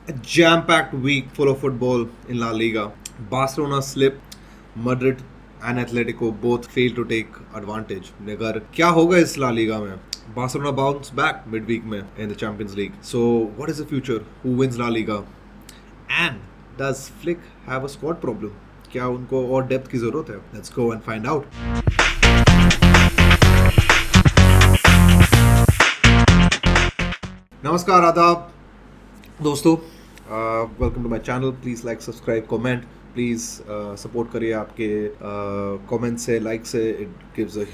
A jam-packed week full of football in La Liga. Barcelona slipped, Madrid and Atletico both failed to take advantage. मगर क्या होगा इस La Liga में? Barcelona bounced back midweek में in the Champions League. So what is the future? Who wins La Liga? And does Flick have a squad problem? क्या उनको और depth की जरूरत है? Let's go and find out. नमस्कार आदाब दोस्तों, welcome to my channel. Please like, subscribe, comment. Please support करिए. आपके कमेंट से, लाइक से it gives a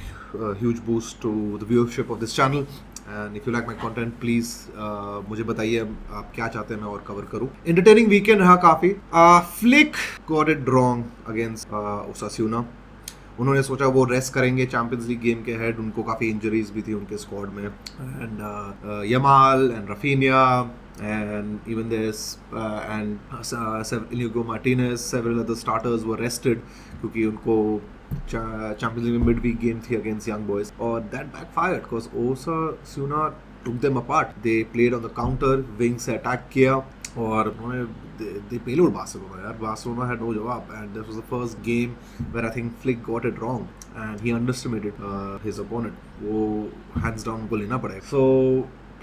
huge boost to the viewership of this channel. And if you like my content please मुझे बताइए आप क्या चाहते हैं मैं और कवर करूँ. एंटरटेनिंग वीकेंड रहा काफ़ी. Flick got it wrong against ओसासुना. उन्होंने सोचा वो रेस्ट करेंगे चैंपियंस लीग गेम के हेड. उनको काफ़ी इंजरीज भी थी उनके स्क्वाड में. And Yamal and Raphinha and even there's Inigo Martinez, several other starters were rested क्योंकि उनको चैंपियंस लीग में मिड वीक गेम थी अगेंस्ट यंग बॉयज. और that backfired because ओसासुना took them apart. They played on the counter, wing से attack किया और उन्होंने they payload Barcelona. यार Barcelona had no जवाब, and this was the first game where I think Flick got it wrong and he underestimated his opponent. वो hands down उनको लेना पड़ेगा. So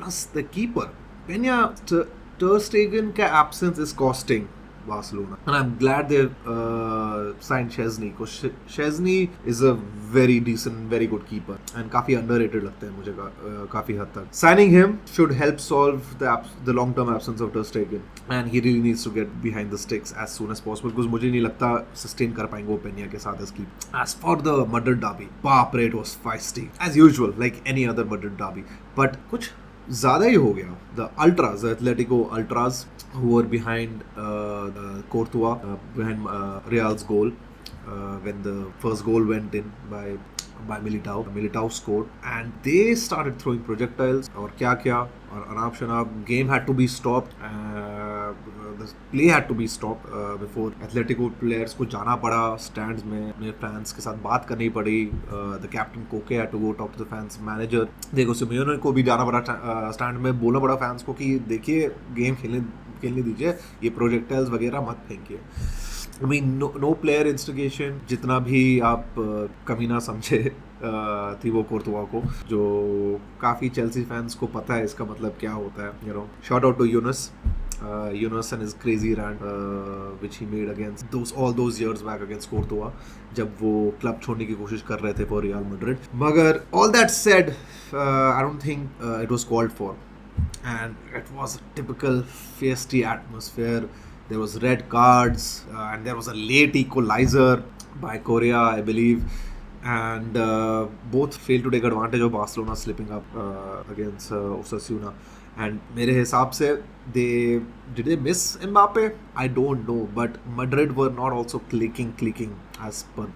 plus the keeper Peña, Ter Stegen का absence is costing Barcelona, and I'm glad they signed Szczesny because Szczesny is a very decent, very good keeper and काफी underrated लगता है मुझे काफी हद तक. Signing him should help solve the long-term absence of Ter Stegen, and he really needs to get behind the sticks as soon as possible because मुझे नहीं लगता sustain कर पाएंगे वो Peña के साथ इसकी. As for the Madrid derby, बाप रे, it was feisty as usual like any other Madrid derby, but कुछ ज़्यादा ही हो गया. The Ultras, the Atletico Ultras, who were behind Courtois, behind Real's goal when the first goal went in by Militao. Militao scored and they started throwing projectiles और क्या और अनाप शनाप. Game had to be stopped. The play had to be stopped before Atletico players को जाना पड़ा stands में, अपने fans के साथ बात करनी पड़ी. The captain Koke had to go talk to the fans. Manager Diego Simeone को भी जाना पड़ा stand में, बोलना पड़ा fans को कि देखिए गेम खेलने दीजिए, ये प्रोजेक्टाइल्स वगैरह मत फेंकिए. I mean, no player instigation. जितना भी आप कमीना समझे थी वो कोर्तुआ को, जो काफ़ी चेल्सी फैंस को पता है इसका मतलब क्या होता है. You know, shout out to Yunus and his crazy rant which he made against all those years back against Courtois जब वो क्लब छोड़ने की कोशिश कर रहे थे for Real Madrid. मगर all that said, I don't think it was called for, and it was a typical feisty atmosphere. There was red cards and there was a late equalizer by Korea, I believe, and both failed to take advantage of Barcelona slipping up against Osasuna. And मेरे हिसाब से did they miss Mbappe? I don't know, but Madrid were not also clicking as per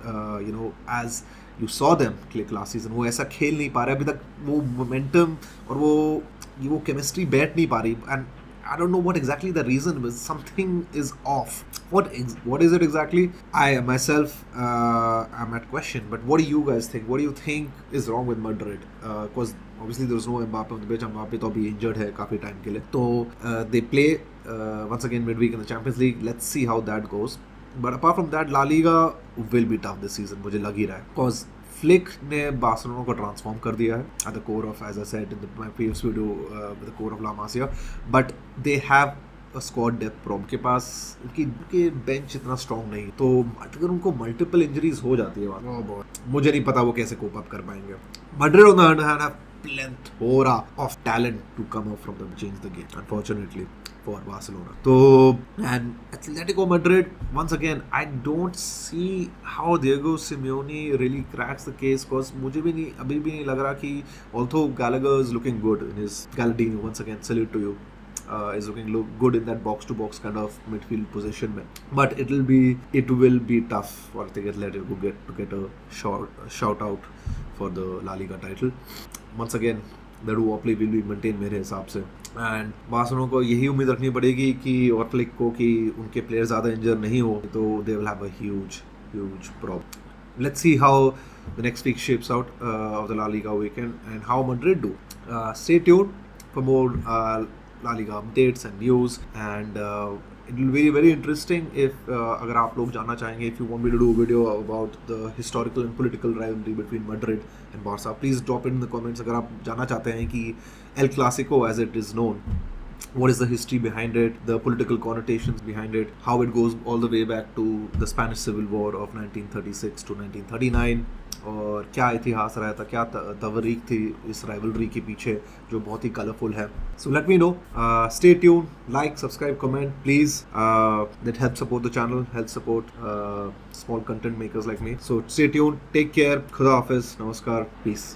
as you saw them click last season. वो ऐसा खेल नहीं पा रहे अभी तक. वो momentum और वो chemistry बैठ नहीं पा रही. And I don't know what exactly the reason was. Something is off. What is it exactly? I myself am at question. But what do you guys think? What do you think is wrong with Madrid? Because obviously there was no Mbappe on the pitch. Mbappe तो अभी injured है काफी time के लिए. तो they play once again midweek in the Champions League. Let's see how that goes. But apart from that, La Liga will be tough this season. मुझे लग ही रहा है. Because फ्लिक ने बार्सिलोना को ट्रांसफॉर्म कर दिया है at the core of, as I said in my previous video, the core of La Masia. But they have a squad depth problem. के पास उनकी बेंच इतना स्ट्रॉन्ग नहीं, तो अगर उनको मल्टीपल इंजरीज हो जाती है मुझे नहीं पता वो कैसे कोप अप कर पाएंगे. Madrid on the other hand have plethora of talent to come up from them, change the game, unfortunately for Barcelona. So, and Atletico Madrid, once again, I don't see how Diego Simeone really cracks the case, because मुझे भी नहीं अभी भी नहीं लग रहा कि although Gallagher is looking good in his Galladini, once again salute to you, is looking good in that box to box kind of midfield position, but it will be tough for Atletico to get a shout out for the La Liga title. Once again, the duopoly will be maintained मेरे हिसाब से. And Barcelona को यही उम्मीद रखनी पड़ेगी कि और फ्लिक को कि उनके प्लेयर ज़्यादा इंजर नहीं हो, तो they will have a huge problem. Let's see how the next week shapes out of the La Liga weekend and how Madrid do. Stay tuned for more La Liga updates and news, and it will be very interesting if अगर आप लोग जानना चाहेंगे, if you want me to do a video about the historical and political rivalry between Madrid and Barca, please drop it in the comments. अगर आप जानना चाहते हैं कि El Clasico as it is known, what is the history behind it, the political connotations behind it, how it goes all the way back to the Spanish Civil War of 1936 to 1939, और क्या इतिहास रहा था, क्या तवरीक थी इस rivalry के पीछे जो बहुत ही कलरफुल है. So let me know, stay tune, like, subscribe, comment please. That helps support the channel, helps support small content makers like me. So stay tuned, take care, Khuda Hafiz, Namaskar, peace.